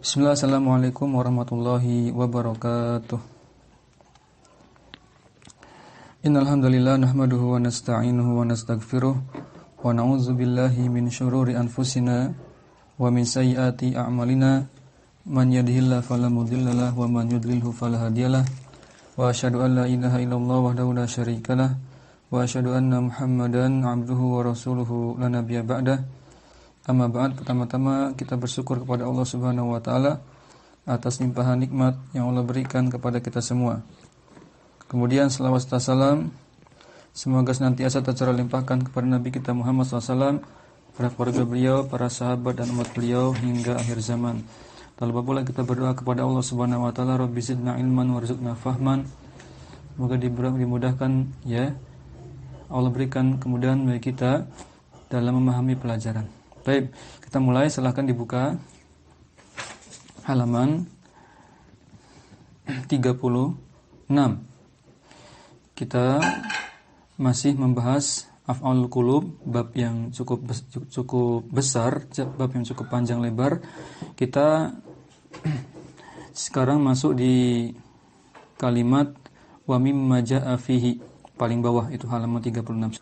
Bismillah, assalamualaikum warahmatullahi wabarakatuh. Innal hamdalillah nahmaduhu wa nasta'inuhu wa nastaghfiruh wa na'udzu billahi min syururi anfusina wa min sayyiati a'malina. Man yahdihillahu fala mudhillalah wa man yudlilhu fala hadiyalah. Wa asyhadu an la ilaha illallah wahdahu la syarikalah wa asyhadu anna Muhammadan 'abduhu wa rasuluhu la nabiyya ba'dah. Amma ba'd, pertama-tama kita bersyukur kepada Allah Subhanahu wa taala atas limpahan nikmat yang Allah berikan kepada kita semua. Kemudian selawat serta salam semoga senantiasa tercurah limpahkan kepada Nabi kita Muhammad SAW, para keluarga beliau, para sahabat dan umat beliau hingga akhir zaman. Tak lupa pula kita berdoa kepada Allah Subhanahu wa taala, Rabbi zidna ilman warzuqna fahman. Semoga dimudahkan ya. Allah berikan kemudahan bagi kita dalam memahami pelajaran. Baik, kita mulai, silahkan dibuka halaman 36. Kita masih membahas af'alul qulub, bab yang cukup besar, bab yang cukup panjang lebar. Kita sekarang masuk di kalimat wa mimma jaa'a fihi, paling bawah itu halaman 36.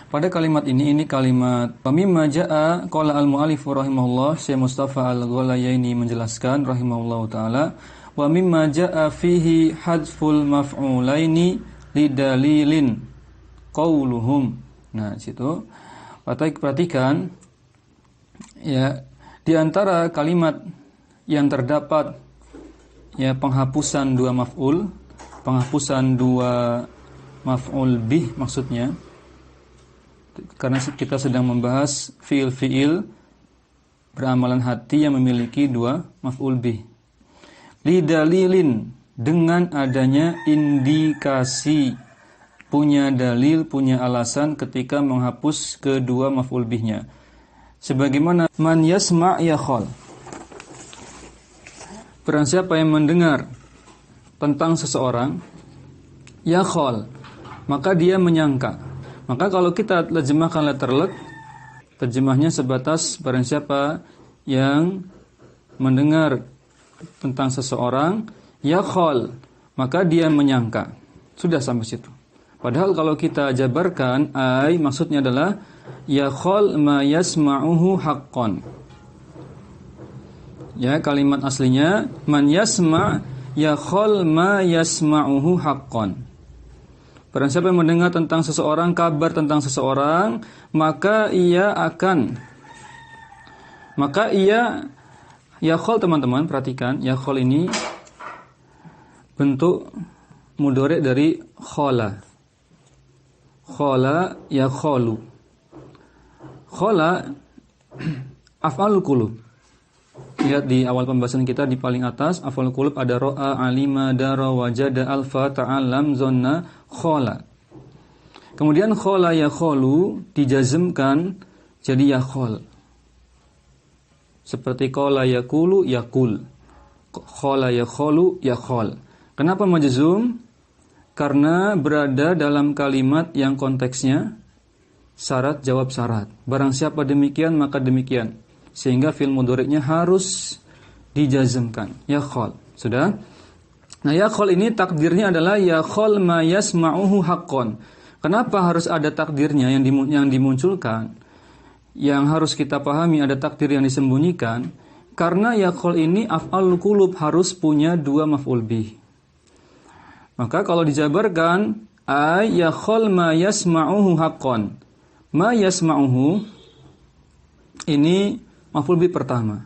Pada kalimat ini kalimat wa mimma jaa'a, qala al-mu'allif rahimahullah, Syekh Mustafa Al-Ghalayaini menjelaskan rahimahullahu taala, wa mimma jaa'a fihi hadful maf'ulaini lidalilin qauluhum. Nah, situ perhatikan ya, di antara kalimat yang terdapat ya penghapusan dua maf'ul, penghapusan dua maf'ul bih maksudnya, karena kita sedang membahas fiil beramalan hati yang memiliki dua maf'ul bih. Lidalilin, dengan adanya indikasi, punya dalil, punya alasan ketika menghapus kedua maf'ul bihnya. Sebagaimana man yasma' yakhol, barang siapa yang mendengar tentang seseorang, yakhol, maka dia menyangka. Maka kalau kita terjemahkan letterlek, terjemahnya sebatas barang siapa yang mendengar tentang seseorang, yakhol, maka dia menyangka. Sudah sampai situ. Padahal kalau kita jabarkan, maksudnya adalah yakhol ma yasma'uhu haqqan. Ya, kalimat aslinya man yasma' yakhol ma yasma'uhu haqqan. Barang siapa yang mendengar tentang seseorang, kabar tentang seseorang, maka ia yakhol, teman-teman perhatikan, yakhol ini bentuk mudhari dari khola. Khola yakholu. Khola af'alul qulub. Lihat di awal pembahasan kita di paling atas, af'alul qulub ada ra'a, alima, dara, wajada, alfa, ta'allam, zonna, khola. Kemudian khola yakholu dijazmkan jadi yakhol. Seperti qala yakulu yakul. Khola yakholu yakhol. Kenapa majzum? Karena berada dalam kalimat yang konteksnya syarat jawab syarat. Barang siapa demikian maka demikian. Sehingga fi'il mudhari'nya harus dijazmkan. Yakhol. Sudah? Nah, yakhol ini takdirnya adalah yakhol ma yasma'uhu haqqan. Kenapa harus ada takdirnya yang dimunculkan? Yang harus kita pahami ada takdir yang disembunyikan. Karena yakhol ini af'alul qulub, harus punya dua maf'ul bih. Maka kalau dijabarkan yakhol ma yasma'uhu haqqan. Ma yasma'uhu ini maf'ul bih pertama.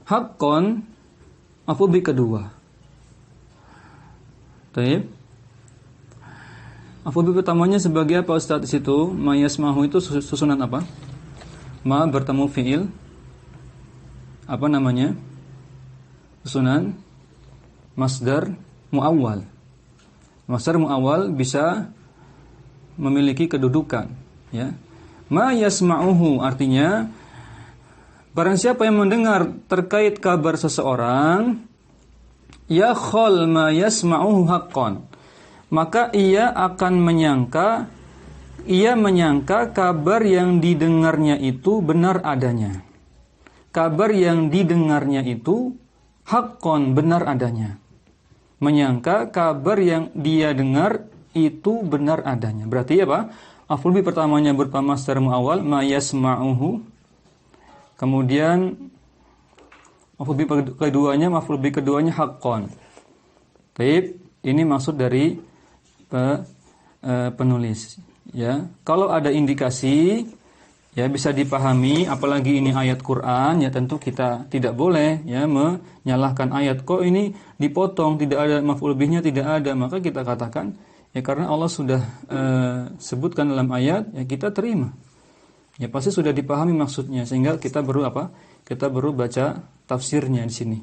Haqqan maf'ul bih kedua. Baik. Maf'ul bih pertamanya sebagai apa Ustaz di situ? Ma yasma'uhu itu susunan apa? Ma bertemu fiil. Apa namanya? Susunan masdar muawwal. Masdar muawwal bisa memiliki kedudukan, ya. Ma yasma'uhu artinya barang siapa yang mendengar terkait kabar seseorang, yakhol ma yasma'uhu haqqan, maka ia akan menyangka ia menyangka kabar yang didengarnya itu benar adanya. kabar yang didengarnya itu haqqon, benar adanya. Menyangka kabar yang dia dengar itu benar adanya. Berarti apa? Maf'ul bih pertamanya berupa masdar muawwal ma yasma'uhu. Kemudian maf'ul bih keduanya haqqon. Baik, ini maksud dari penulis, ya. Kalau ada indikasi, ya bisa dipahami, apalagi ini ayat Quran, ya tentu kita tidak boleh ya menyalahkan ayat. Kok ini dipotong, tidak ada maf'ul bihnya, tidak ada, maka kita katakan ya karena Allah sudah sebutkan dalam ayat, ya kita terima. Ya pasti sudah dipahami maksudnya, sehingga kita baru apa? Kita baru baca tafsirnya di sini.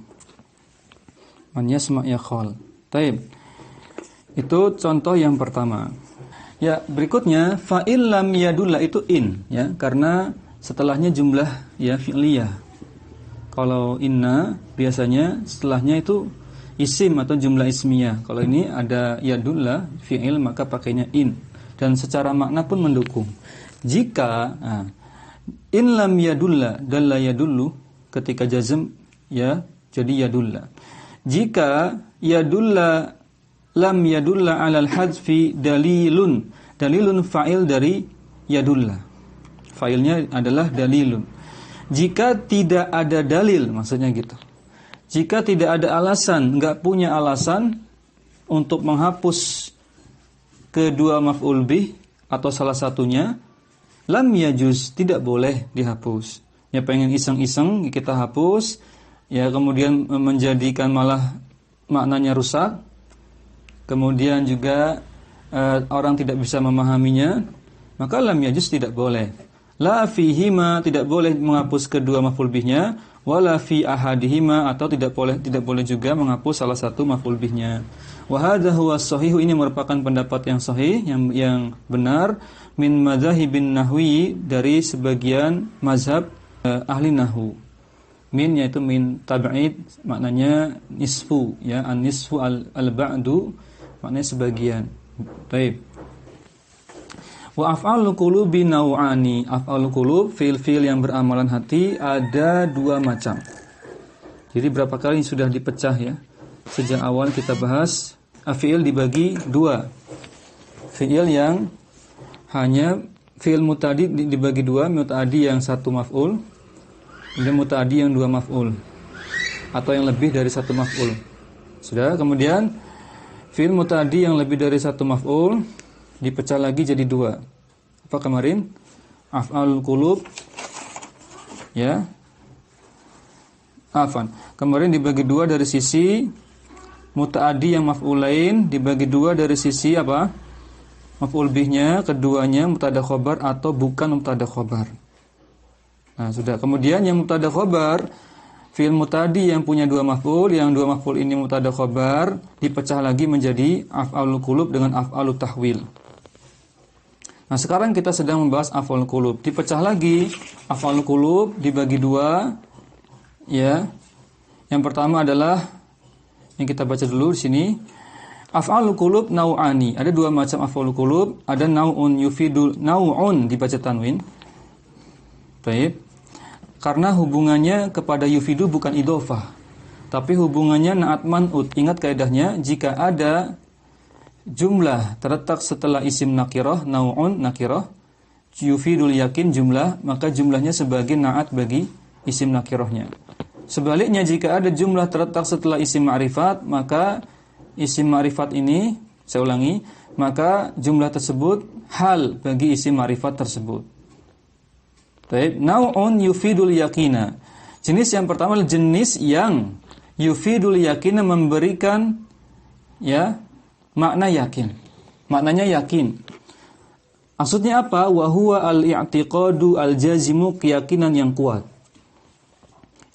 Man yasma' yakhal. Taib. Itu contoh yang pertama. Ya, berikutnya fa'il lam yadulla itu in, ya, karena setelahnya jumlah ya fi'liyah. Kalau inna biasanya setelahnya itu isim atau jumlah ismiyah. Kalau ini ada yadulla fi'il maka pakainya in, dan secara makna pun mendukung. Jika in lam yadulla dalla yadullu, ketika jazm ya jadi yadulla. Jika yadulla lam yadulla 'alal hadfi dalilun. Dalilun fa'il dari yadulla. Fa'ilnya adalah dalilun. Jika tidak ada dalil, maksudnya gitu. Jika tidak ada alasan, enggak punya alasan untuk menghapus kedua maf'ul bih atau salah satunya, lam yajuz, tidak boleh dihapus. Ya pengen iseng-iseng kita hapus, ya kemudian menjadikan malah maknanya rusak. Kemudian juga orang tidak bisa memahaminya, maka lam yajuz tidak boleh. La fihima, tidak boleh menghapus kedua maf'ul bihnya, wala fi ahadihima, atau tidak boleh juga menghapus salah satu maf'ul bihnya. Wa hadza huwa shahih, ini merupakan pendapat yang sahih, yang benar, min madzhabin nahwi, dari sebagian mazhab ahli nahwu. Min yaitu min tab'id, maknanya nisfu, ya, an-nisfu al-ba'du, maknanya sebagian. Baik. Wa af'alul qulubi nau'ani. Af'alul qulub, fiil-fiil yang beramalan hati ada dua macam. Jadi berapa kali sudah dipecah ya? Sejak awal kita bahas fiil dibagi dua. Fiil yang hanya fiil muta'addi dibagi dua, muta'addi yang satu maf'ul, dan muta'addi yang dua maf'ul, atau yang lebih dari satu maf'ul. Sudah, kemudian fi'il muta'addi yang lebih dari satu maf'ul dipecah lagi jadi dua. Apa kemarin? Af'alul qulub, ya. Kemarin dibagi dua dari sisi muta'addi yang maf'ulain, dibagi dua dari sisi apa? Maf'ul bihnya, keduanya mubtada khobar atau bukan mubtada khobar. Nah, sudah. Kemudian yang mubtada khobar, fi'il muta'addi yang punya dua maf'ul, yang dua maf'ul ini mubtada khobar, dipecah lagi menjadi af'alul qulub dengan af'alut tahwil. Nah, sekarang kita sedang membahas af'alul qulub. Dipecah lagi af'alul qulub dibagi dua, ya. Yang pertama adalah yang kita baca dulu di sini. Af'alul qulub nau'ani. Ada dua macam af'alul qulub, ada nau'un yufidul, nau'un dibaca tanwin. Baik. Karena hubungannya kepada yufidu bukan idhofah, tapi hubungannya na'at man'ut. Ingat kaidahnya, jika ada jumlah terletak setelah isim nakirah, nau'un nakirah, yufidul yakin jumlah, maka jumlahnya sebagai na'at bagi isim nakirahnya. Sebaliknya, jika ada jumlah terletak setelah isim ma'rifat, maka isim ma'rifat ini, saya ulangi, maka jumlah tersebut hal bagi isim ma'rifat tersebut. Baik, nau'un yufidul yakina. Jenis yang pertama adalah jenis yang yufidul yakina, memberikan ya makna yakin. Maknanya yakin. Maksudnya apa? Wa huwa al-i'tiqadu al-jazimu, keyakinan yang kuat.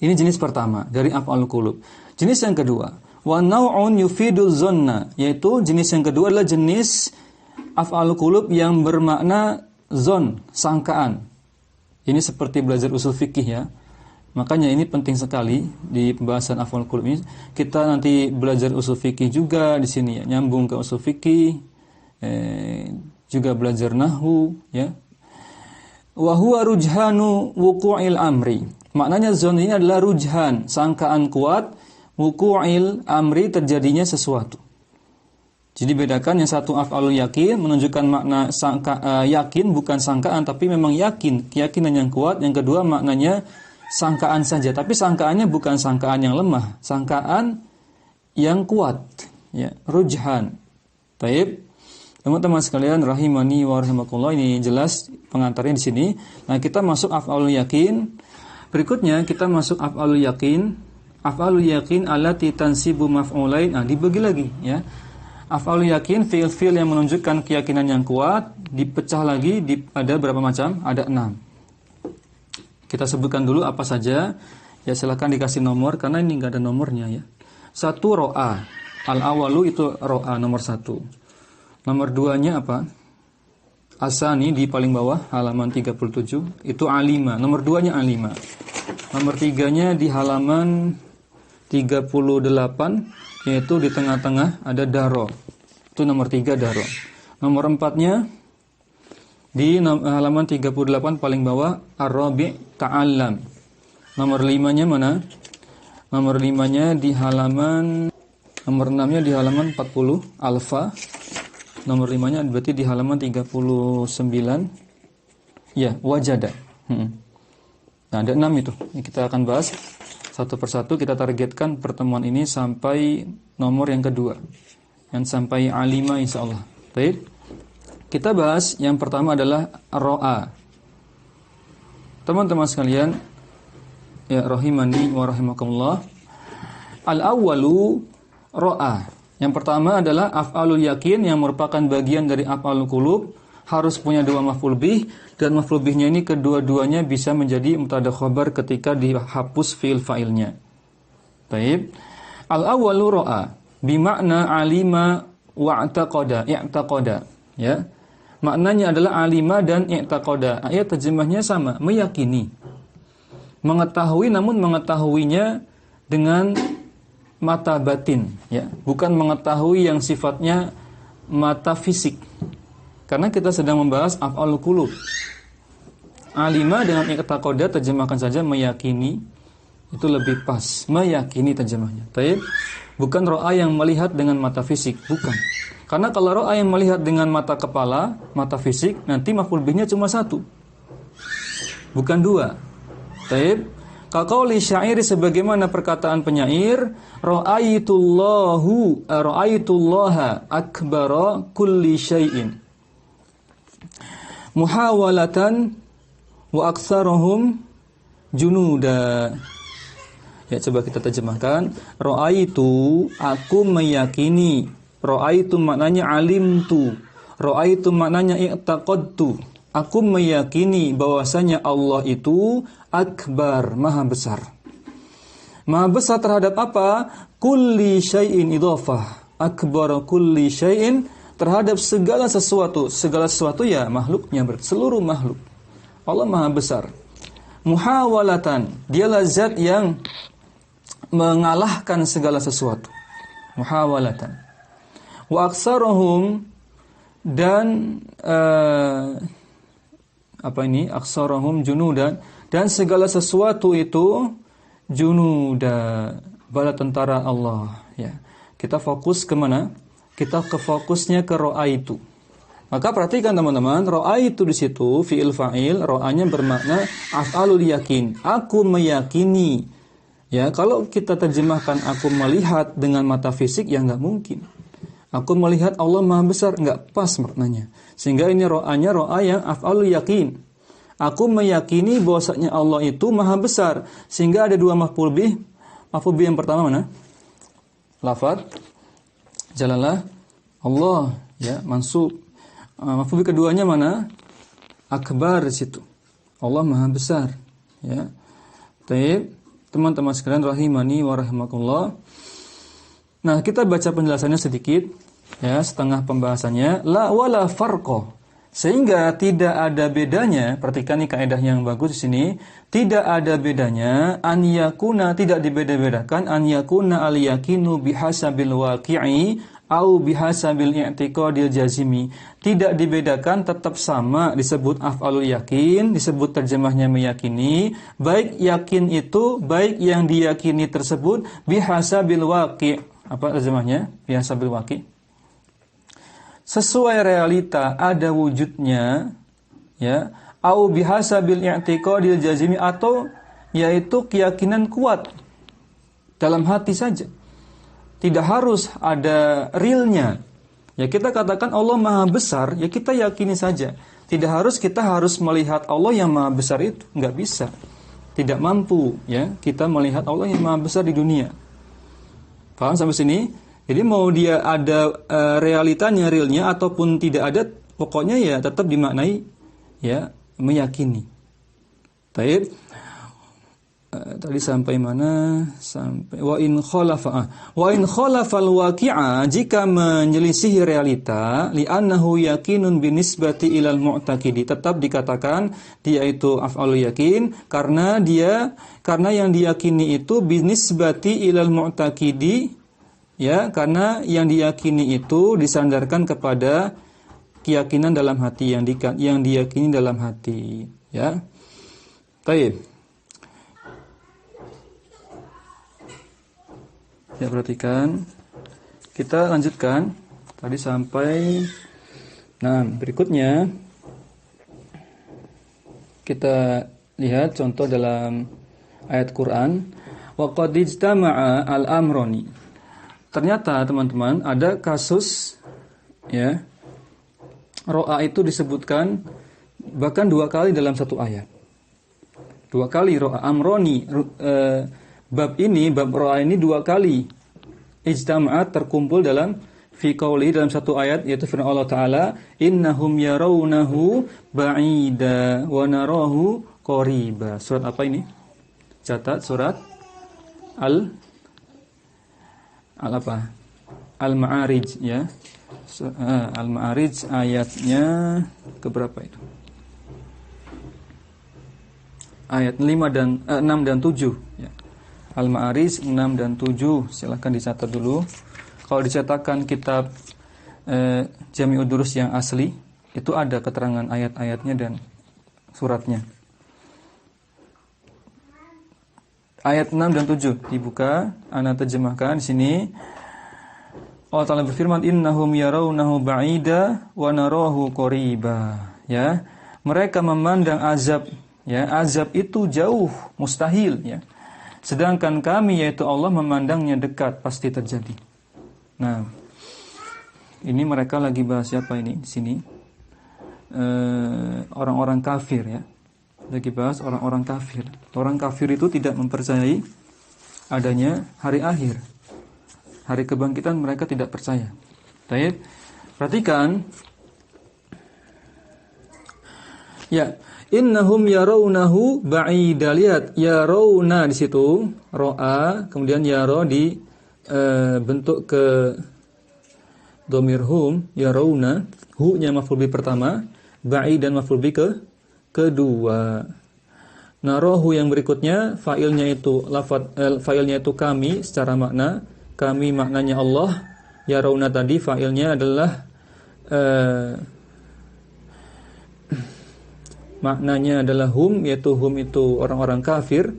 Ini jenis pertama dari af'alul qulub. Jenis yang kedua, wa nau'un yufidul zanna, yaitu jenis yang kedua adalah jenis af'alul qulub yang bermakna zon, sangkaan. Ini seperti belajar usul fikih ya. Makanya ini penting sekali di pembahasan af'alul qulub ini. Kita nanti belajar usul fikih juga di sini ya, nyambung ke usul fikih, juga belajar nahwu ya. Wa huwa rujhanu wuqu'il amri. Maknanya zon ini adalah rujhan, sangkaan kuat, wuqu'il amri, terjadinya sesuatu. Jadi bedakan, yang satu af'alul yakin menunjukkan makna yakin, bukan sangkaan tapi memang yakin, keyakinan yang kuat. Yang kedua maknanya sangkaan saja, tapi sangkaannya bukan sangkaan yang lemah, sangkaan yang kuat, ya, rujhan. Baik. Teman-teman sekalian rahimani wa rahimakumullah, ini jelas pengantarnya di sini. Nah, kita masuk af'alul yakin. Berikutnya kita masuk af'alul yakin. Af'alul yakin allati tansibu maf'ulain. Nah, dibagi lagi, ya. Af'alul yakin, fi'il-fi'il yang menunjukkan keyakinan yang kuat, dipecah lagi, ada berapa macam? Ada 6. Kita sebutkan dulu apa saja. Ya, silakan dikasih nomor karena ini enggak ada nomornya, ya. 1 ro'a. Al-awalu itu ro'a nomor 1. Nomor 2-nya apa? Asani di paling bawah halaman 37 itu alima. Nomor 2-nya alima. Nomor 3-nya di halaman 38, yaitu di tengah-tengah ada daro. Itu nomor 3 daro. Nomor 4-nya di halaman 38 paling bawah ar-rabi' ta'allam. Nomor 5-nya mana? Nomor 5-nya di halaman, nomor 6-nya di halaman 40 alfa. Nomor 5-nya berarti di halaman 39. Ya, wajada. Nah, ada 6 itu. Ini kita akan bahas satu persatu. Kita targetkan pertemuan ini sampai nomor yang kedua, yang sampai alima insyaallah. Baik. Kita bahas yang pertama adalah ro'a. Teman-teman sekalian, ya rahimani wa rahimakumullah. Al-awwalu ro'a. Yang pertama adalah af'alul yakin yang merupakan bagian dari af'alul qulub, harus punya 2 maf'ul bih, dan maf'ul bihnya ini kedua-duanya bisa menjadi mubtada khabar ketika dihapus fi'il fa'ilnya. Baik. Al-awwalu ra'a bimakna alima wa i'taqada, i'taqada, ya. Maknanya adalah alima dan i'taqada. Ayat terjemahnya sama, meyakini. Mengetahui, namun mengetahuinya dengan mata batin, ya, bukan mengetahui yang sifatnya mata fisik. Karena kita sedang membahas af'alul qulub. Alima dengan i'taqada terjemahkan saja meyakini, itu lebih pas. Meyakini terjemahnya. Baik. Bukan ro'a yang melihat dengan mata fisik, bukan. Karena kalau ro'a yang melihat dengan mata kepala, mata fisik, nanti maf'ul bihnya cuma 1. Bukan 2. Baik. Kaqauli syairi, sebagaimana perkataan penyair, ra'aitullaha akbara kulli syai'in muhawalatan wa aktsarahum junuda. Ya, coba kita terjemahkan. Ra'aitu, aku meyakini. Ra'aitu maknanya alimtu. Ra'aitu maknanya i'taqadtu. Aku meyakini bahwasanya Allah itu akbar, maha besar. Maha besar terhadap apa? Kulli syai'in idhafah. Akbar kulli syai'in, terhadap segala sesuatu. Segala sesuatu ya makhluknya, seluruh makhluk. Allah maha besar. Muhawalatan, dialah zat yang mengalahkan segala sesuatu. Muhawalatan. Wa aktsarahum, dan aksarahum junudan, dan segala sesuatu itu junuda, bala tentara Allah, ya. Kita fokus ke mana? Kita ke fokusnya ke ra'aitu. Maka perhatikan teman-teman, ra'aitu di situ fi'il fa'il, ra'anya bermakna af'alul yakin. Aku meyakini. Ya, kalau kita terjemahkan aku melihat dengan mata fisik, ya enggak mungkin. Aku melihat Allah maha besar, enggak pas maknanya. Sehingga ini ro'anya ro'a yang af'alul yakin. Aku meyakini bahwasanya Allah itu maha besar. Sehingga ada 2 maf'ul bih. Maf'ul bih yang pertama mana? Lafaz jalalah Allah, ya, mansub. Maf'ul bih keduanya mana? Akbar di situ. Allah maha besar, ya. Baik, teman-teman sekalian rahimani wa rahimakumullah. Nah, kita baca penjelasannya sedikit, ya, setengah pembahasannya. La wala farqa. Sehingga tidak ada bedanya, perhatikan nih kaidah yang bagus di sini, tidak ada bedanya an yakuna, tidak dibeda-bedakan an yakuna al yakinu bihasabil waqi'i au bihasabil i'tiqadil jazimi. Tidak dibedakan, tetap sama disebut af'alul yakin, disebut terjemahnya meyakini, baik yakin itu, baik yang diyakini tersebut bihasabil waqi'. Apa terjemahnya? Bihasabil waqi'. Sesuai realita, ada wujudnya, ya, au bihasabil i'tiqadil jazimi, atau yaitu keyakinan kuat dalam hati saja. Tidak harus ada realnya. Ya, kita katakan Allah Maha Besar, ya kita yakini saja. Tidak harus kita harus melihat Allah yang Maha Besar itu, enggak bisa. Tidak mampu ya kita melihat Allah yang Maha Besar di dunia. Paham sampai sini? Jadi mau dia ada realitanya, realnya ataupun tidak ada, pokoknya ya tetap dimaknai ya meyakini. Baik. Tadi sampai mana? Sampai wa in khalafal waqi'a, jika menyelisihi realita, li'annahu yakinun binisbati ilal mu'taqidi, tetap dikatakan dia itu af'alul yakin karena yang diyakini itu binisbati ilal mu'taqidi, ya, karena yang diyakini itu disandarkan kepada keyakinan dalam hati, yang diyakini dalam hati, ya. Baik. Ya, perhatikan. Kita lanjutkan. Tadi sampai berikutnya kita lihat contoh dalam ayat Quran, wa qad ijtama'a al-amrani. Ternyata teman-teman ada kasus ya, ro'a itu disebutkan bahkan 2 kali dalam satu ayat. 2 kali ro'a amroni, bab ro'a ini 2 kali ijtama'at, terkumpul dalam fi qauli, dalam satu ayat, yaitu firman Allah Ta'ala, innahum yarawnahu ba'ida wa narahu qariba. Surat apa ini? Catat, surat Al-Ma'arij ya. Al-Ma'arij ayatnya keberapa itu? Ayat 6 dan 7 ya. Al-Ma'arij 6 dan 7, silahkan dicatat dulu. Kalau dicetakkan kitab Jami'ud Durus yang asli, itu ada keterangan ayat-ayatnya dan suratnya. Ayat 6 dan 7 dibuka, ana terjemahkan di sini. Allah Ta'ala berfirman, innahum yarawnahu ba'ida wa narahu qariba. Ya, mereka memandang azab, ya, azab itu jauh, mustahil, ya. Sedangkan kami, yaitu Allah, memandangnya dekat, pasti terjadi. Nah, ini mereka lagi bahas siapa ini di sini? Orang-orang kafir ya. Lagi bahas orang-orang kafir. Orang kafir itu tidak mempercayai adanya hari akhir. Hari kebangkitan mereka tidak percaya. Baik. Perhatikan. Ya, innahum yarawnahu ba'ida. Lihat, yarawna di situ, ro'a, kemudian yara di bentuk ke dhamir hum, yarawna, hu-nya maf'ul bi pertama, ba'id dan maf'ul bi kedua. Narahu yang berikutnya, fa'ilnya itu fa'ilnya itu kami secara makna, kami maknanya Allah. Yarawna tadi fa'ilnya adalah maknanya adalah hum, yaitu hum itu orang-orang kafir.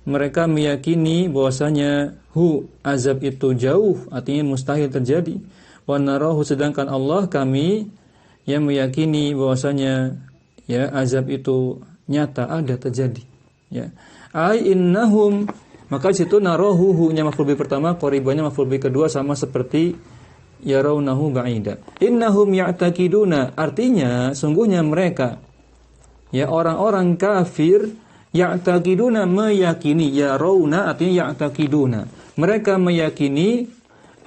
Mereka meyakini bahwasanya azab itu jauh, artinya mustahil terjadi. Wa narahu, sedangkan Allah, kami, yang meyakini bahwasanya ya azab itu nyata, ada, terjadi. Ya. Ai innahum, maka situ narahu, hu-nya maf'ul bi pertama, qaribanya maf'ul bi kedua, sama seperti yarawnahu ba'ida. Innahum ya'taqiduna, artinya sungguhnya mereka, ya, orang-orang kafir, ya'taqiduna, meyakini, yarawna artinya ya'taqiduna, mereka meyakini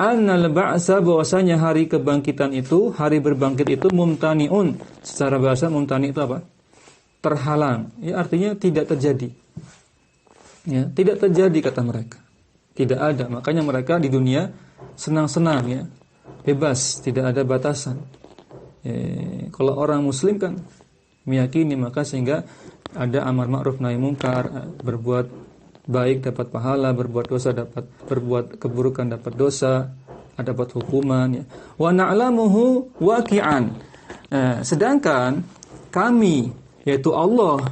annal ba'sa, bahwasanya hari kebangkitan itu, hari berbangkit itu, mumtani'un, secara bahasa mumtani' itu apa? Terhalang, ya, artinya tidak terjadi. Ya, tidak terjadi kata mereka. Tidak ada, makanya mereka di dunia senang-senang ya, bebas, tidak ada batasan. Kalau orang muslim kan meyakini, maka sehingga ada amar ma'ruf nahi munkar, berbuat baik dapat pahala, berbuat dosa dapat, berbuat keburukan dapat dosa, dapat hukuman ya. Wa na'lamuhu waqi'an. Sedangkan kami yaitu Allah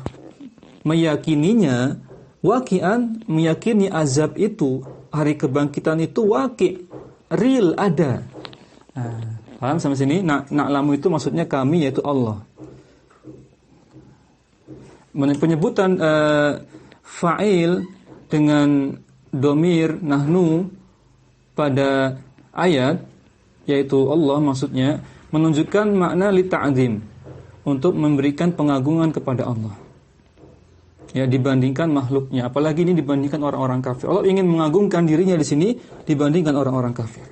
meyakininya waqi'an, meyakini azab itu, hari kebangkitan itu waqi', real, ada. Paham sampai sini? Na'lamu itu maksudnya kami yaitu Allah. Penyebutan fa'il dengan domir nahnu pada ayat yaitu Allah maksudnya menunjukkan makna li ta'zim, untuk memberikan pengagungan kepada Allah. Ya, dibandingkan makhluknya, apalagi ini dibandingkan orang-orang kafir. Allah ingin mengagungkan dirinya di sini dibandingkan orang-orang kafir.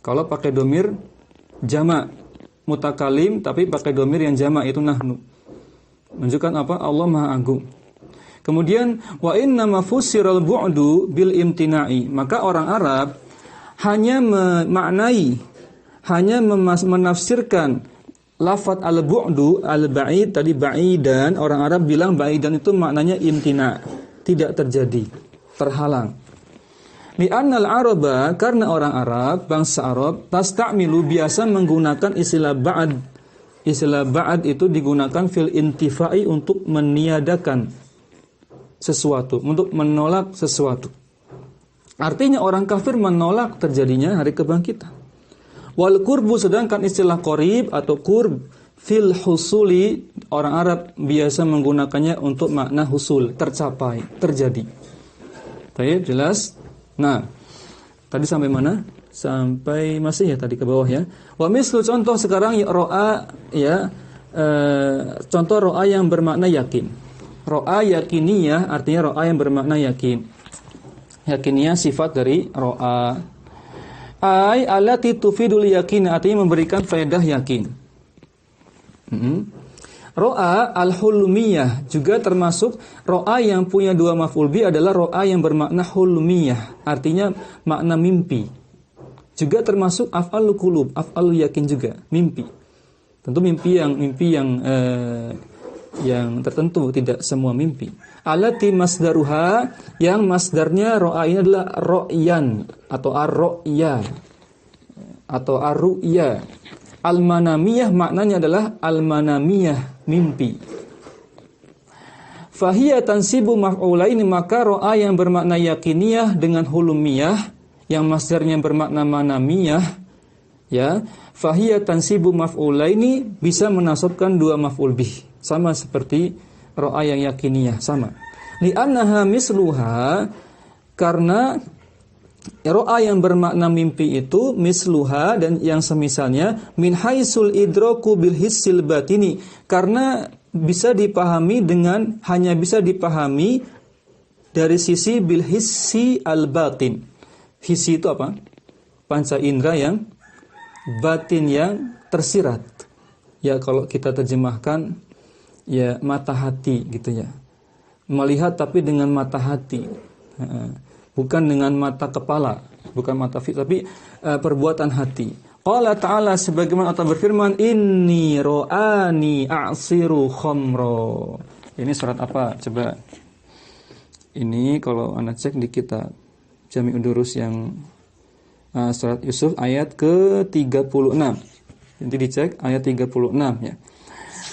Kalau pakai domir jamak mutakalim tapi pakai domir yang jamak itu nahnu, menunjukkan apa? Allah Maha Agung. Kemudian wa inna mafussiral bu'du bil imtina'i, maka orang Arab hanya memaknai, hanya menafsirkan lafaz al-bu'du, al-ba'id, tadi ba'idan, orang Arab bilang ba'idan itu maknanya imtina', tidak terjadi, terhalang. Li'annal araba, karena orang Arab, bangsa Arab, tasta'milu, biasa menggunakan istilah ba'ad. Istilah ba'ad itu digunakan fil intifa'i, untuk meniadakan sesuatu, untuk menolak sesuatu. Artinya orang kafir menolak terjadinya hari kebangkitan. Wal qurbu, sedangkan istilah qarib atau qurb fil husuli, orang Arab biasa menggunakannya untuk makna husul, tercapai, terjadi. Baik, jelas? Nah, tadi sampai mana? Sampai masih ya tadi ke bawah ya. Wa mislu, contoh sekarang ro'a ya, contoh ro'a yang bermakna yakin. Ro'a yakiniyah artinya ro'a yang bermakna yakin. Yakiniyah sifat dari ro'a. Ai allati tufidul yakin, artinya memberikan faedah yakin. Ro'a al-hulmiyah juga termasuk ro'a yang punya dua maf'ul bi, adalah ro'a yang bermakna hulmiyah, artinya makna mimpi. Juga termasuk af'alul qulub, af'alul yakin juga, mimpi. Tentu mimpi yang tertentu, tidak semua mimpi. Allati masdaruha, yang masdarnya ro'a ini adalah ro'yan atau ar-ro'ya atau ar-ru'ya. Al-manamiyah maknanya adalah al-manamiyah, mimpi. Fahiyya tansibu maf'ulaini, maka ro'a yang bermakna yakiniyah dengan hulumiyah yang masdarnya bermakna manamiyah ya, fahiyya tansibu maf'ulaini, bisa menasabkan dua maf'ul bih, sama seperti ro'a yang yakiniyah, sama. Li'annaha misluha, karena ro'a yang bermakna mimpi itu misluha dan yang semisalnya min haisul idraku bil hissil batini, karena bisa dipahami dengan, hanya bisa dipahami dari sisi bil hissi al batin. Hissi itu apa? Panca indera yang batin, yang tersirat. Ya kalau kita terjemahkan ya mata hati gitu ya. Melihat tapi dengan mata hati. Bukan dengan mata kepala, bukan mata tapi perbuatan hati. Qala ta'ala, sebagaimana Allah berfirman, inni ro'ani a'siru khamra. Ini surat apa? Coba. Ini kalau Anda cek di kitab Jami'ud Durus yang surat Yusuf ayat ke-36. Nanti dicek ayat 36 ya.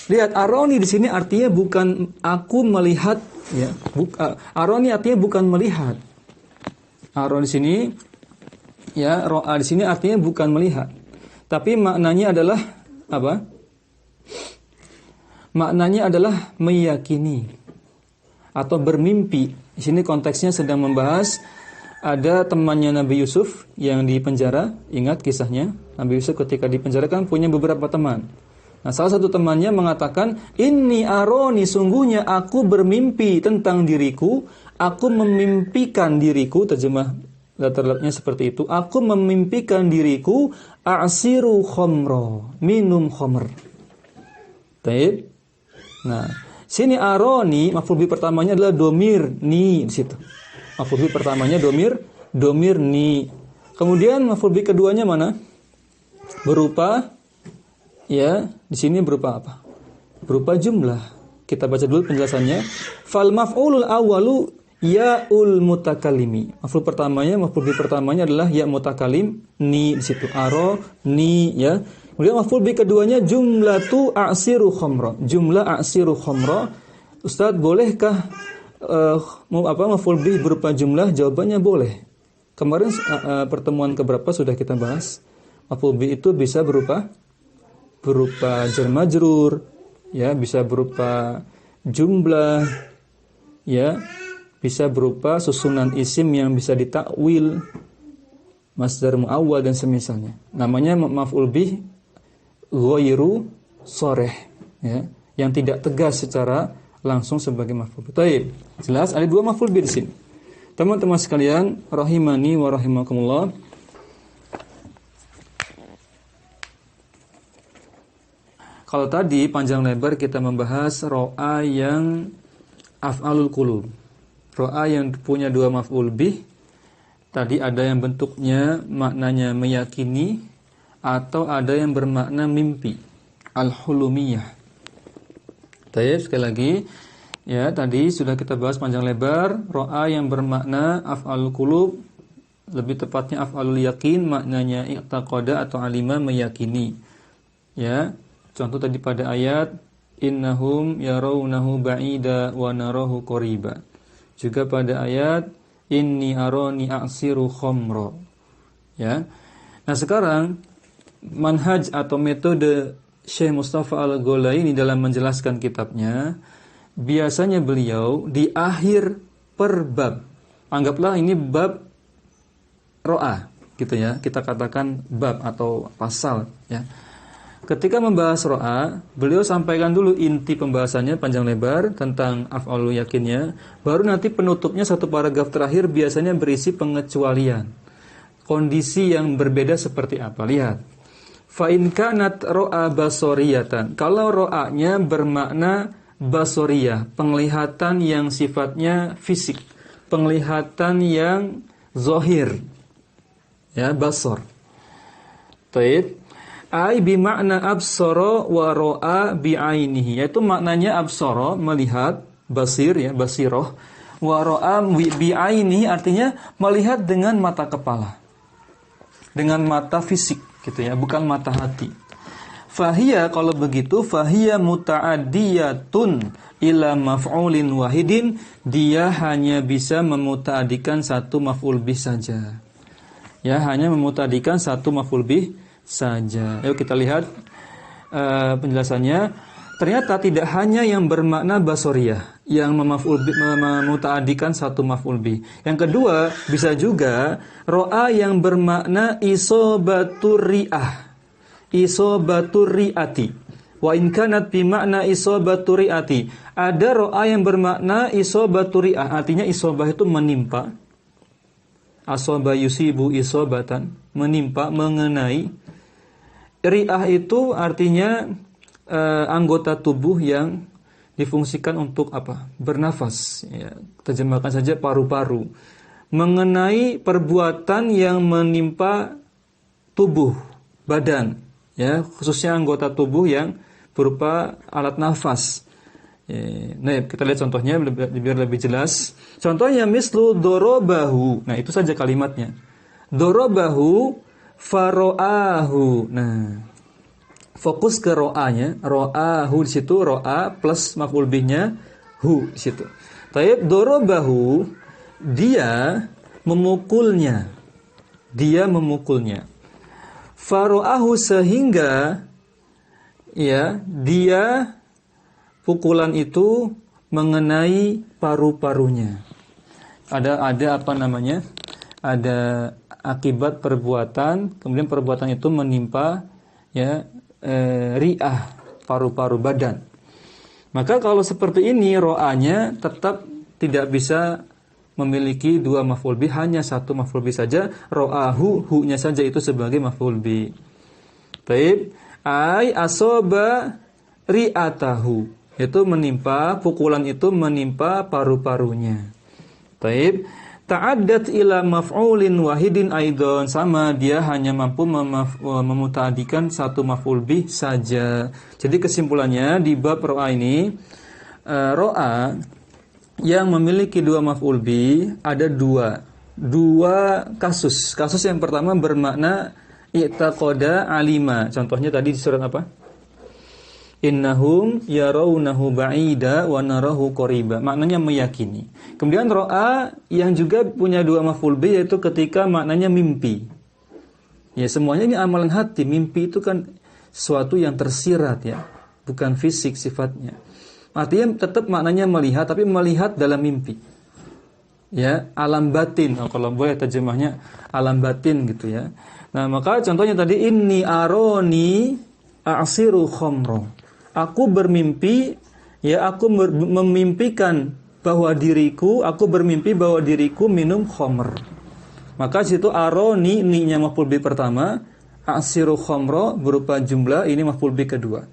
Lihat, aroni di sini artinya bukan aku melihat ya. Aroni artinya bukan melihat. Aroni di sini ya, ro'a di sini artinya bukan melihat. Tapi maknanya adalah apa? Maknanya adalah meyakini atau bermimpi. Di sini konteksnya sedang membahas ada temannya Nabi Yusuf yang di penjara. Ingat kisahnya, Nabi Yusuf ketika di penjara kan punya beberapa teman. Nah, salah satu temannya mengatakan, "Inni aroni, sungguhnya aku bermimpi tentang diriku, aku memimpikan diriku," terjemah letter-letternya seperti itu. "Aku memimpikan diriku a'siru khamra, minum khamr." Baik. Nah, sini aroni maf'ul bi pertamanya adalah domir ni di situ. Maf'ul bi pertamanya domir ni. Kemudian maf'ul bi keduanya mana? Berupa ya, di sini berupa apa? Berupa jumlah. Kita baca dulu penjelasannya. Fal maf'ulul awwalu yaul mutakallimi. Maf'ul bi pertamanya adalah ya mutakallim, ni di situ. Aro, ni ya. Kemudian maf'ul bi keduanya jumlatu a'siru khamra. Jumlah a'siru khamra. Ustaz, bolehkah maf'ul bi berupa jumlah? Jawabannya boleh. Kemarin pertemuan keberapa sudah kita bahas. Maf'ul bi itu bisa berupa jar majrur, ya, bisa berupa jumlah, ya, bisa berupa susunan isim yang bisa ditakwil, masdar muawwal dan semisalnya. Namanya maf'ul bih ghairu sharih, ya, yang tidak tegas secara langsung sebagai maf'ul bih. Baik, jelas ada dua maf'ul bih di sini. Teman-teman sekalian, rahimani wa rahimakumullah. Kalau tadi panjang lebar kita membahas ro'a yang af'alul qulub. Ro'a yang punya dua maf'ul bih. Tadi ada yang bentuknya maknanya meyakini atau ada yang bermakna mimpi. Al-hulumiyah. Baik, sekali lagi. Ya, tadi sudah kita bahas panjang lebar. Ro'a yang bermakna af'alul qulub, lebih tepatnya af'alul yakin, maknanya i'taqada atau alima, meyakini. Ya, contoh tadi pada ayat innahum yarawnahu ba'ida wa narahu qariba. Juga pada ayat inni arani a'siru khamra. Ya. Nah, sekarang manhaj atau metode Syekh Mustafa Al-Ghulaini dalam menjelaskan kitabnya, biasanya beliau di akhir per bab, anggaplah ini bab ro'a gitu ya, kita katakan bab atau pasal ya. Ketika membahas ro'a, beliau sampaikan dulu inti pembahasannya panjang lebar tentang af'alul yakinnya, baru nanti penutupnya satu paragraf terakhir biasanya berisi pengecualian. Kondisi yang berbeda seperti apa? Lihat. Fa in kanat ro'a basoriyatan. Kalau ro'anya bermakna basoriyah, penglihatan yang sifatnya fisik, penglihatan yang zahir, ya, basor. Taib. Ai bi makna absara wa ra'a bi ainihi, yaitu maknanya absara melihat, basir ya, basiroh, wa ra'a bi ainihi artinya melihat dengan mata kepala, dengan mata fisik gitu ya, bukan mata hati. Fahiya, kalau begitu, fahiya muta'addiyatun ila maf'ulin wahidin, dia hanya bisa memuta'adikan satu maf'ul bih saja. Ya, hanya memuta'adikan satu maf'ul bih saja. Ayo kita lihat penjelasannya. Ternyata tidak hanya yang bermakna basoriyah yang memuta'adikan satu maf'ul bih. Yang kedua, bisa juga ro'a yang bermakna isobatur ri'ah, isobatur ri'ati. Wa in kanat bi makna isobatur ri'ati. Ada ro'a yang bermakna isobatur ri'ah, artinya isobah itu menimpa. Asoba yusibu isobatan, menimpa, mengenai. Ri'ah itu artinya anggota tubuh yang difungsikan untuk apa? Bernafas. Ya, terjemahkan saja paru-paru. Mengenai perbuatan yang menimpa tubuh, badan, ya, khususnya anggota tubuh yang berupa alat nafas. Nah, kita lihat contohnya biar lebih jelas. Contohnya mislu dorobahu. Nah, itu saja kalimatnya. Dorobahu faro'ahu. Nah, fokus ke ro'anya. Ro'ahu di situ, ro'a plus maf'ul bihnya hu di situ. Taib dorobahu, dia memukulnya. Dia memukulnya. Faro'ahu, sehingga ya, dia pukulan itu mengenai paru-parunya. Ada apa namanya? Ada akibat perbuatan, kemudian perbuatan itu menimpa ya ri'ah, paru-paru badan. Maka kalau seperti ini ro'anya tetap tidak bisa memiliki dua maf'ul bih, hanya satu maf'ul bih saja. Ro'ahu, hu-nya saja itu sebagai maf'ul bih. Baik, ai asoba ri'atahu, itu menimpa, pukulan itu menimpa paru-parunya. Taib. Ta'addat ila maf'ulin wahidin aidon, sama dia hanya mampu memuta'adikan satu maf'ul bih saja. Jadi kesimpulannya di bab ro'a ini, ro'a yang memiliki dua maf'ul bi ada dua kasus. Kasus yang pertama bermakna i'taqada alima. Contohnya tadi di surat apa? Innahum yarawnahu ba'ida wa narahu qariba. Maknanya meyakini. Kemudian ra'a yang juga punya dua maf'ul bi yaitu ketika maknanya mimpi. Ya, semuanya ini amalan hati. Mimpi itu kan sesuatu yang tersirat ya, bukan fisik sifatnya. Artinya tetap maknanya melihat, tapi melihat dalam mimpi. Ya, alam batin. Kalau boleh terjemahnya alam batin gitu ya. Nah, maka contohnya tadi inni aroni a'siru khamra. Aku bermimpi, ya aku memimpikan bahwa aku bermimpi bahwa diriku minum khamr. Maka situ aroni ni-nya maf'ul bi pertama, a'siru khamra berupa jumlah, ini maf'ul bi kedua.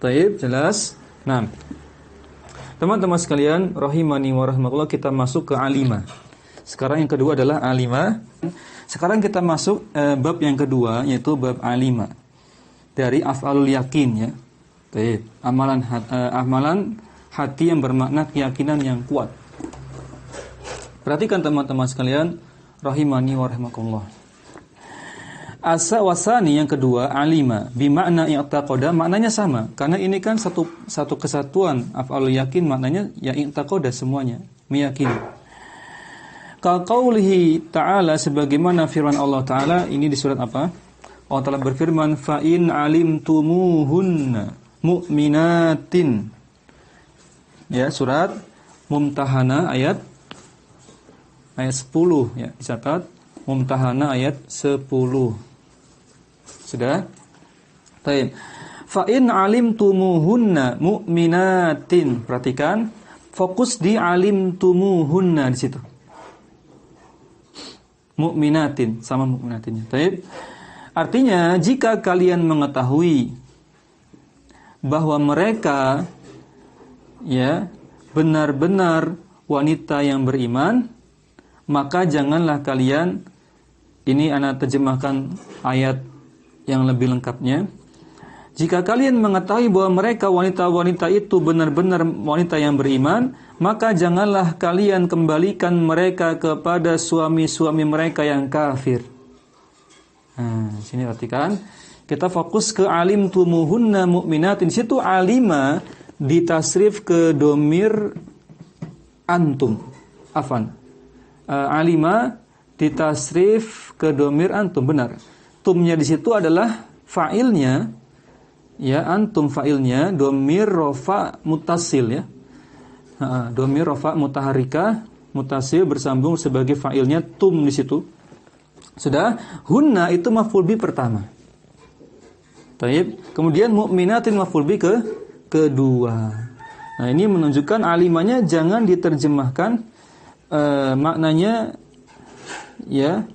Baik, jelas? Nah, teman-teman sekalian, rahimani wa rahmatullah, kita masuk ke alima. Sekarang yang kedua adalah alima. Sekarang kita masuk bab yang kedua, yaitu bab alima. Dari af'alul yakin ya. Baik, amalan hati yang bermakna keyakinan yang kuat. Perhatikan teman-teman sekalian, rahimani wa rahmatullah. Asa wasani yang kedua, alima bimakna i'taqada, maknanya sama karena ini kan satu kesatuan. Af'alul yakin maknanya ya i'taqada, semuanya meyakini. Qaulihi ta'ala, sebagaimana firman Allah taala ini di surat apa? Allah taala berfirman, fa in alimtumuhunna mu'minatin. Ya, surat Mumtahana ayat 10 ya, dicatat Mumtahana ayat 10. Sudah? Baik. Fa in alimtumuhunna mu'minatin. Perhatikan, fokus di alimtumuhunna di situ. Mu'minatin sama mu'minatinnya. Baik. Artinya jika kalian mengetahui bahwa mereka ya benar-benar wanita yang beriman, maka janganlah kalian, ini ana terjemahkan ayat yang lebih lengkapnya. Jika kalian mengetahui bahwa mereka wanita-wanita itu benar-benar wanita yang beriman, maka janganlah kalian kembalikan mereka kepada suami-suami mereka yang kafir. Nah, sini perhatikan. Kita fokus ke alimtumuhunna mu'minatin. Situ alima ditasrif ke domir antum. Afan. Alima ditasrif ke domir antum, benar. Tumnya di situ adalah fa'ilnya, ya, antum fa'ilnya, domir rofa mutasil ya. Domir rofa mutaharika mutasil bersambung sebagai fa'ilnya tum di situ. Sudah, hunna itu maf'ul bi pertama. Baik, kemudian mu'minatin maf'ul bi kedua. Nah, ini menunjukkan alimanya jangan diterjemahkan maknanya ya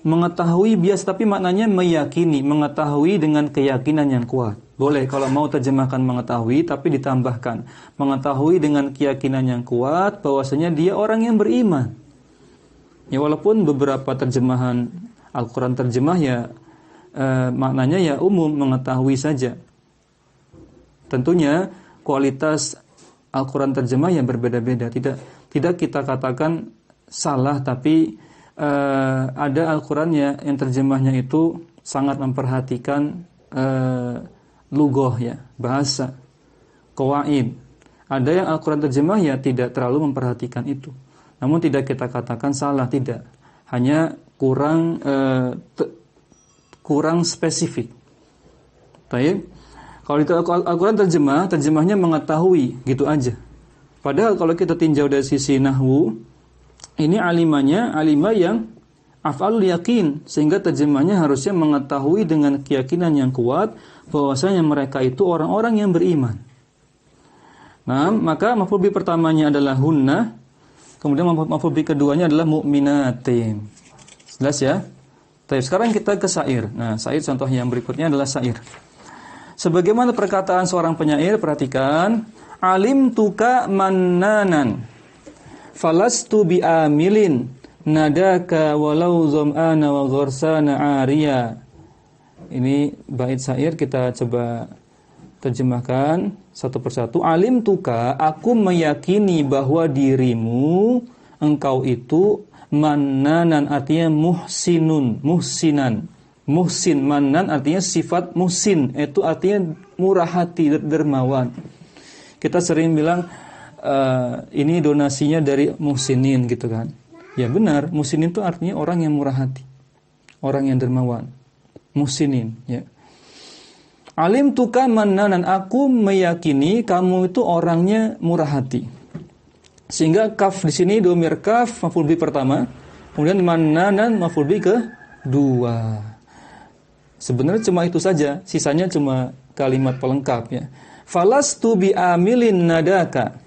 mengetahui biasa, tapi maknanya meyakini, mengetahui dengan keyakinan yang kuat. Boleh kalau mau terjemahkan mengetahui, tapi ditambahkan mengetahui dengan keyakinan yang kuat bahwasanya dia orang yang beriman. Ya, walaupun beberapa terjemahan Al-Qur'an terjemah ya maknanya ya umum, mengetahui saja. Tentunya kualitas Al-Qur'an terjemah yang berbeda-beda. Tidak kita katakan salah, tapi ada Al-Qur'an yang terjemahnya itu sangat memperhatikan lughah ya, bahasa, qawaid. Ada yang Al-Qur'an terjemah ya tidak terlalu memperhatikan itu. Namun tidak kita katakan salah, tidak. Hanya kurang spesifik. Baik. Kalau itu Al-Qur'an terjemahnya mengetahui, gitu aja. Padahal kalau kita tinjau dari sisi nahwu, ini alima yang af'alul yakin, sehingga terjemahnya harusnya mengetahui dengan keyakinan yang kuat bahwasanya mereka itu orang-orang yang beriman. Nah, maka maf'ul bi pertamanya adalah hunna, kemudian maf'ul bi keduanya adalah mu'minatin. Jelas ya? Baik, sekarang kita ke syair. Nah, syair contoh yang berikutnya adalah syair. Sebagaimana perkataan seorang penyair, perhatikan, alimtuka mannanan falastu bi'amilin nadaka walau zam'ana wa gharsana ariya. Ini bait syair, kita coba Terjemahkan satu persatu. Alim tuka, aku meyakini bahwa dirimu, engkau itu mannanan, artinya muhsinan. Muhsin, mannan artinya sifat muhsin, itu artinya murah hati, dermawan. Kita sering bilang ini donasinya dari muhsinin gitu kan. Ya benar, muhsinin itu artinya orang yang murah hati, orang yang dermawan. Muhsinin, ya. Alim tuka mannanan, aku meyakini kamu itu orangnya murah hati. Sehingga kaf di sini dhamir kaf maf'ul bi pertama, kemudian mannanan maf'ul bi kedua. Sebenarnya cuma itu saja, sisanya cuma kalimat pelengkap ya. Falastu bi amilin nadaka.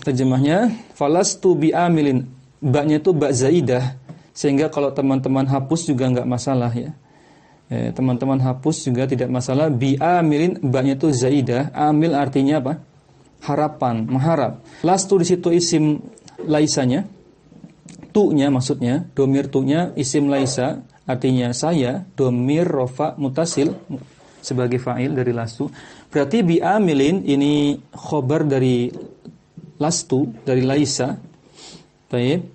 Terjemahnya falastu bi amilin, ba-nya itu ba zaidah, sehingga kalau teman-teman hapus juga enggak masalah ya. Teman-teman hapus juga tidak masalah. Bi amilin, ba-nya itu zaidah. Amil artinya apa? Harapan, mengharap. Lastu di situ isim laisanya. Tu-nya maksudnya, domir tu-nya isim laisa, artinya saya, domir rofa mutasil sebagai fa'il dari lastu. Berarti bi amilin ini khobar dari lastu, dari laisa. Baik.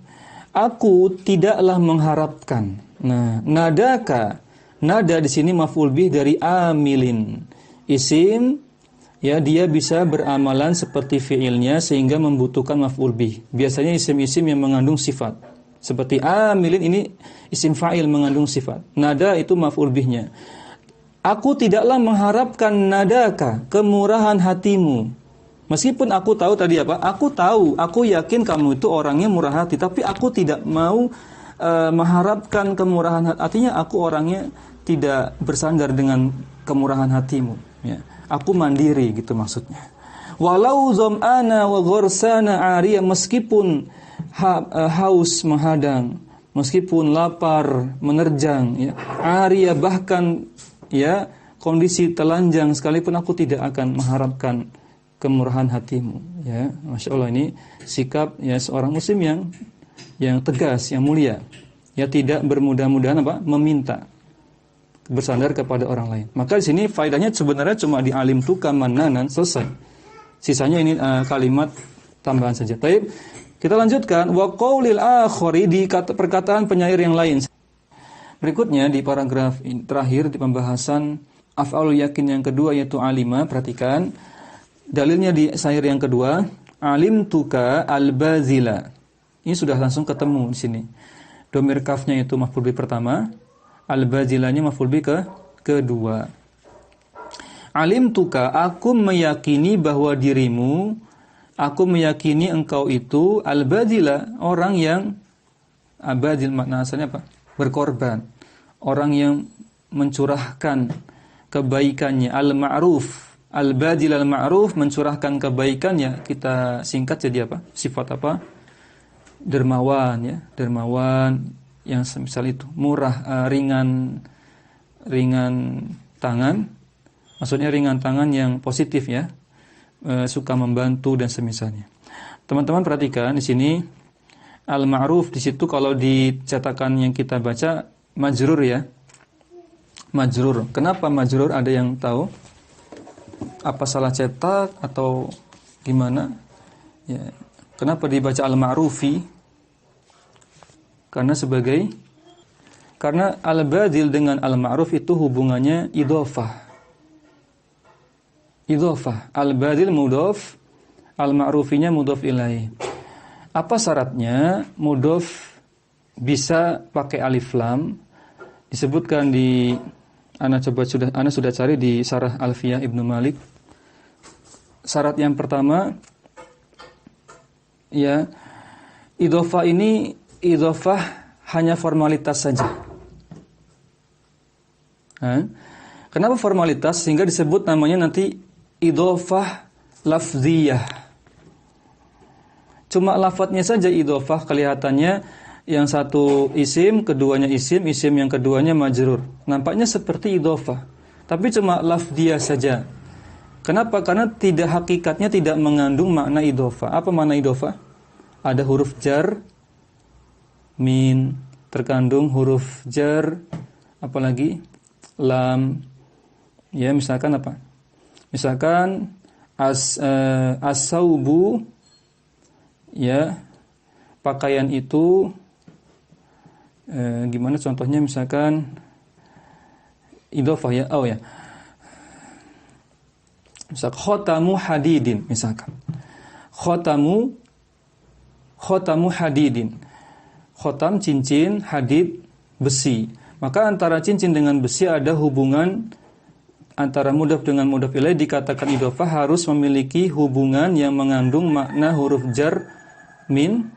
Aku tidaklah mengharapkan. Nah, nadaka, nada di sini maf'ul bih dari amilin. Isim, ya dia bisa beramalan seperti fiilnya sehingga membutuhkan maf'ul bih. Biasanya isim-isim yang mengandung sifat. Seperti amilin ini isim fa'il mengandung sifat. Nada itu maf'ul bihnya. Aku tidaklah mengharapkan nadaka, kemurahan hatimu. Meskipun aku tahu tadi apa? Aku yakin kamu itu orangnya murah hati, tapi aku tidak mau mengharapkan kemurahan hati. Artinya aku orangnya tidak bersandar dengan kemurahan hatimu ya. Aku mandiri gitu maksudnya. Walau zam'ana wa gharsana ariya, meskipun haus menghadang, meskipun lapar menerjang ya, ariya bahkan ya kondisi telanjang sekalipun aku tidak akan mengharapkan kemurahan hatimu ya. Masya Allah, ini sikap ya seorang muslim yang tegas, yang mulia. Ya tidak bermudah-mudahan apa? Meminta, bersandar kepada orang lain. Maka di sini faedahnya sebenarnya cuma di alim tuka mannanan, selesai. Sisanya ini kalimat tambahan saja. Baik, kita lanjutkan wa qaulil akhari, di perkataan penyair yang lain. Berikutnya di paragraf terakhir di pembahasan af'alul yakin yang kedua yaitu alima, perhatikan dalilnya di syair yang kedua, alim tuka al-bazila. Ini sudah langsung ketemu di sini. Domir kafnya itu maf'ul bi pertama, al-bazilanya maf'ul bi kedua. Alim tuka, aku meyakini bahwa dirimu, aku meyakini engkau itu al-bazila, orang yang abadil, makna asalnya apa? Berkorban. Orang yang mencurahkan kebaikannya, al-ma'ruf. Al-badil al-ma'ruf, mencurahkan kebaikannya, kita singkat jadi apa? Sifat apa? Dermawan ya, dermawan yang semisal itu, murah, ringan tangan, maksudnya ringan tangan yang positif ya, suka membantu dan semisalnya. Teman-teman perhatikan di sini al-ma'ruf di situ kalau di cetakan yang kita baca majrur ya, majrur. Kenapa majrur? Ada yang tahu? Apa salah cetak atau gimana? Ya. Kenapa dibaca al-ma'rufi? Karena al-badil dengan al-ma'ruf itu hubungannya idhofah. Idhofah. Al-badil mudhof, al-ma'rufinya mudhof ilaih. Apa syaratnya? Mudhof bisa pakai alif lam. Disebutkan di ana sudah cari di Syarah Alfiyah Ibnu Malik. Syarat yang pertama ya, idhofah ini idhofah hanya formalitas saja. Kenapa formalitas? Sehingga disebut namanya nanti idhofah lafziyah. Cuma lafadznya saja idhofah, kelihatannya yang satu isim, keduanya isim yang keduanya majrur. Nampaknya seperti idhofah, tapi cuma lafziyah saja. Kenapa? Karena hakikatnya tidak mengandung makna idhofah. Apa makna idhofah? Ada huruf jar, min, terkandung huruf jar, apalagi lam, Ya, misalkan apa? Misalkan as-saubu, ya, pakaian itu, gimana contohnya? Misalkan idhofah, ya. Oh ya. Misal khotamu hadidin, misalkan. Khotamu hadidin. Khotam cincin, hadid besi. Maka antara cincin dengan besi ada hubungan, antara mudhaf dengan mudhaf ilaih dikatakan idhofah harus memiliki hubungan yang mengandung makna huruf jar, min,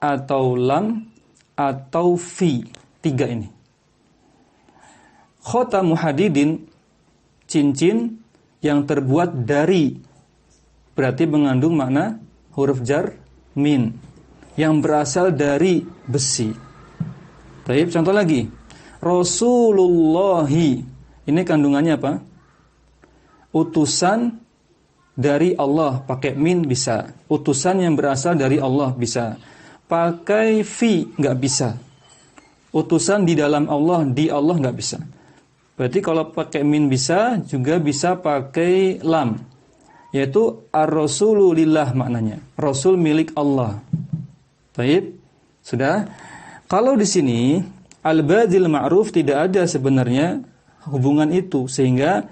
atau lam, atau fi. 3 ini. Khotamu hadidin, cincin yang terbuat dari, berarti mengandung makna huruf jar, min, yang berasal dari besi. Baik, contoh lagi. Rasulullahi, ini kandungannya apa? Utusan dari Allah, pakai min bisa. Utusan yang berasal dari Allah bisa. Pakai fi nggak bisa. Utusan di dalam Allah, di Allah nggak bisa. Berarti kalau pakai min bisa, juga bisa pakai lam, yaitu ar-rasulu lillah maknanya. Rasul milik Allah. Baik, sudah. Kalau di sini al-badil ma'ruf tidak ada sebenarnya hubungan itu, sehingga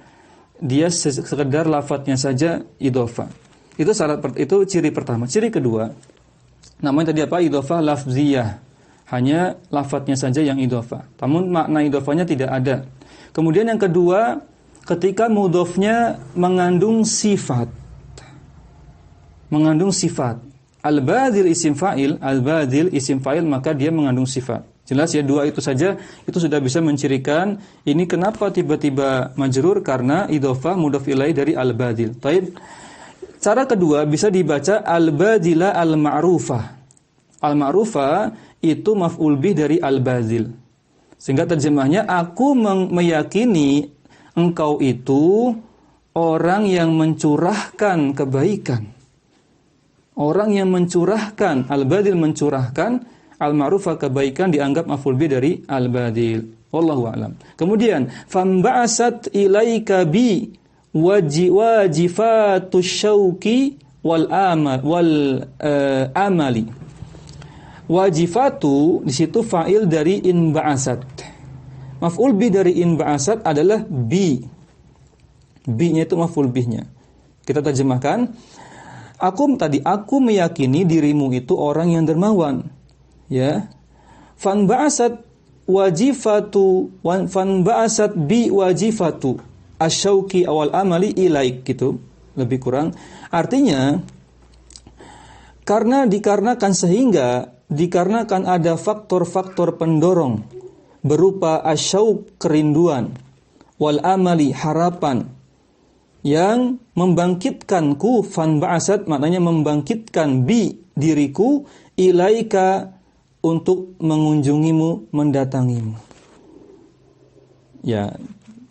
dia sekedar lafadznya saja idhofah. Itu ciri pertama. Ciri kedua, namanya tadi apa? Idhofah lafziyah. Hanya lafadznya saja yang idhofah. Namun makna idhofahnya tidak ada. Kemudian yang kedua, ketika mudhofnya mengandung sifat. Mengandung sifat. Al-badil isim fa'il, maka dia mengandung sifat. Jelas ya, 2 itu saja itu sudah bisa mencirikan ini kenapa tiba-tiba majrur, karena idhofah mudhaf ilaih dari al-badil. Taib. Cara kedua bisa dibaca al-badila al-ma'rufah. Al-ma'rufah itu maf'ul bih dari al-badil. Sehingga terjemahnya, aku meyakini engkau itu orang yang mencurahkan kebaikan. Orang yang mencurahkan, al-badil mencurahkan, al-ma'rufah kebaikan dianggap maf'ul bih dari al-badil. Wallahu a'lam. Kemudian, famba'asat ilaika bi wajifatu syauqi wal amali. Wajifatu di situ fa'il dari in ba'asat. Maf'ul bih dari in ba'asat adalah bi. Bi-nya itu maf'ul bihnya. Kita terjemahkan, aku meyakini dirimu itu orang yang dermawan. Ya. Fan ba'asat bi wajifatu asyauqi awal amali ilaik, gitu. Lebih kurang artinya dikarenakan ada faktor-faktor pendorong berupa asyauq, kerinduan, wal amali, harapan, yang membangkitkanku, fan ba'asat maknanya membangkitkan bi, diriku, ilaika, untuk mengunjungimu, mendatangimu. Ya,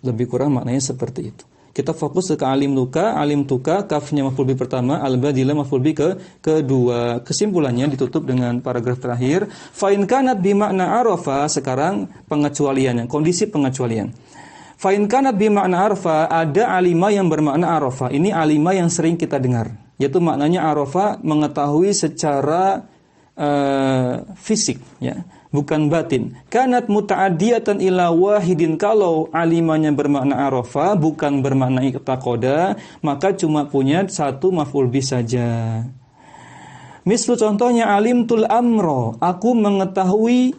lebih kurang maknanya seperti itu. Kita fokus ke alim tuka, kafnya maf'ul bih pertama, al-badila maf'ul bih kedua. Kesimpulannya ditutup dengan paragraf terakhir. Fa in kanat bi makna arafa, sekarang pengecualiannya, kondisi pengecualian. Fa in kanat bi makna arafa, ada alimah yang bermakna arafa. Ini alimah yang sering kita dengar, yaitu maknanya arafa mengetahui secara fisik, ya, bukan batin. Kanat muta'addiyatan ila wahidin, kalau alimanya bermakna arafa bukan bermakna iqtaqoda, maka cuma punya satu maf'ul bih saja. Mislu contohnya alimtul amro, aku mengetahui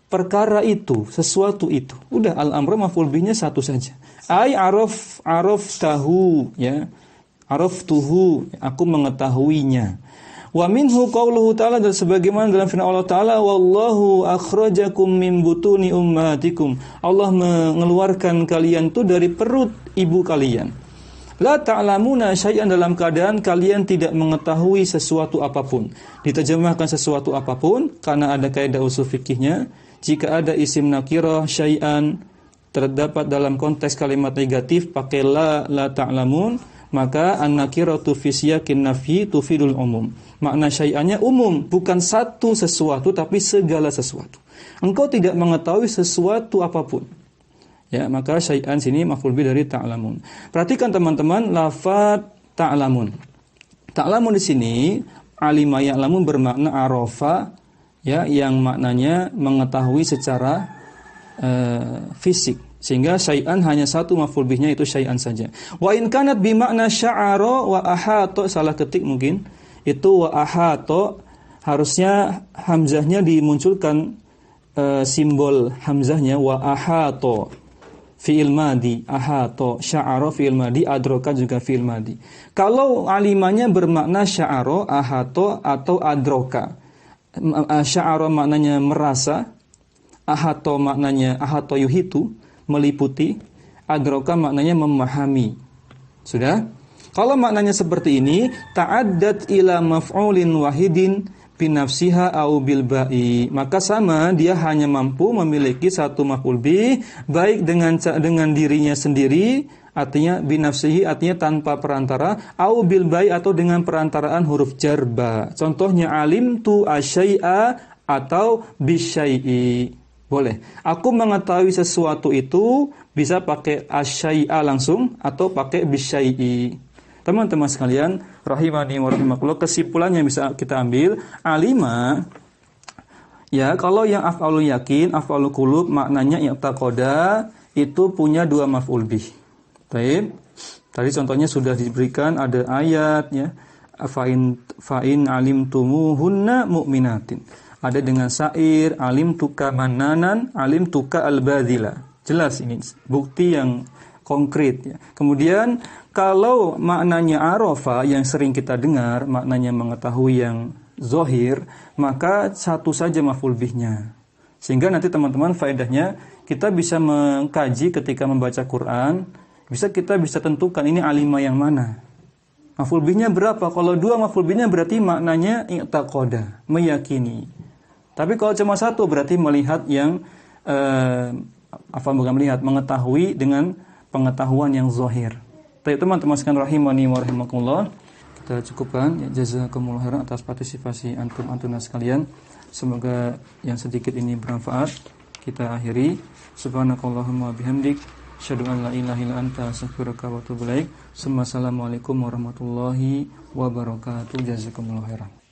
perkara itu, sesuatu itu. Udah, al-amro maf'ul bihnya satu saja. Ai araf tahu, ya. Araftuhu, aku mengetahuinya. Wa minhu qauluhu ta'ala, dan sebagaimana dalam firman Allah Ta'ala, wallahu akhrajakum min butuni ummatikum, Allah mengeluarkan kalian itu dari perut ibu kalian. La ta'lamuna syai'an, dalam keadaan kalian tidak mengetahui sesuatu apapun. Diterjemahkan sesuatu apapun karena ada kaidah usul fikihnya. Jika ada isim nakirah syai'an terdapat dalam konteks kalimat negatif pakai la ta'lamun, maka an-nakiratu fi siyaqin nafyi tufidul umum. Makna syai'annya umum, bukan satu sesuatu tapi segala sesuatu. Engkau tidak mengetahui sesuatu apapun. Ya, maka syai'an sini maf'ul bih dari ta'lamun. Perhatikan teman-teman lafaz ta'lamun. Ta'lamun di sini alima ya'lamu bermakna arafa, ya, yang maknanya mengetahui secara fisik. Sehingga syai'an hanya satu maf'ul bihnya, itu syai'an saja. Wa in kanat bi makna sya'ara wa ahata, salah ketik mungkin. Itu wa ahata, harusnya hamzahnya dimunculkan simbol hamzahnya wa ahata. Fi'il madi, ahato, sya'aro fi'il madi, adroka juga fi'il madi. Kalau alimanya bermakna sya'aro, ahato, atau adroka. Sya'aro maknanya merasa, ahato maknanya ahato yuhitu, meliputi, adroka maknanya memahami. Sudah? Kalau maknanya seperti ini, ta'addad ila maf'ulin wahidin binafsiha au bil ba'i, maka sama, dia hanya mampu memiliki satu maf'ul bih, baik dengan dirinya sendiri, artinya binafsihi, artinya tanpa perantara, au bil ba'i, atau dengan perantaraan huruf jar ba. Contohnya alimtu asyai'a atau bisyai'i. Boleh. Aku mengetahui sesuatu itu bisa pakai asyai'a langsung atau pakai bisyai'i. Teman-teman sekalian, rahimani wa rahimakumullah, kesimpulannya bisa kita ambil, alima, ya, kalau yang af'alul yakin, af'alul qulub, maknanya i'taqada, itu punya dua maf'ul bih. Baik. Tadi contohnya sudah diberikan, ada ayat, ya, fa'in alimtumuhunna mu'minatin. Ada dengan syair, alimtuka mananan, alimtuka al-badila. Jelas ini bukti yang konkret, ya. Kemudian kalau maknanya arafa yang sering kita dengar, maknanya mengetahui yang zohir, maka satu saja maf'ul bihnya. Sehingga nanti teman-teman faedahnya kita bisa mengkaji ketika membaca Quran, kita bisa tentukan ini alima yang mana. Maf'ul bihnya berapa? Kalau dua maf'ul bihnya berarti maknanya i'taqada, meyakini. Tapi kalau cuma satu berarti melihat yang bukan melihat, mengetahui dengan pengetahuan yang zahir. Baik teman-teman sekalian rahimani wa rahimakumullah, kita cukupkan, ya, jazakumullah khairan atas partisipasi antum sekalian. Semoga yang sedikit ini bermanfaat. Kita akhiri, subhanakallahumma bihamdik, asyhadu an la ilaha illa anta, astaghfiruka wa atubu ilaik. Assalamualaikum warahmatullahi wabarakatuh. Jazakumullah khairan.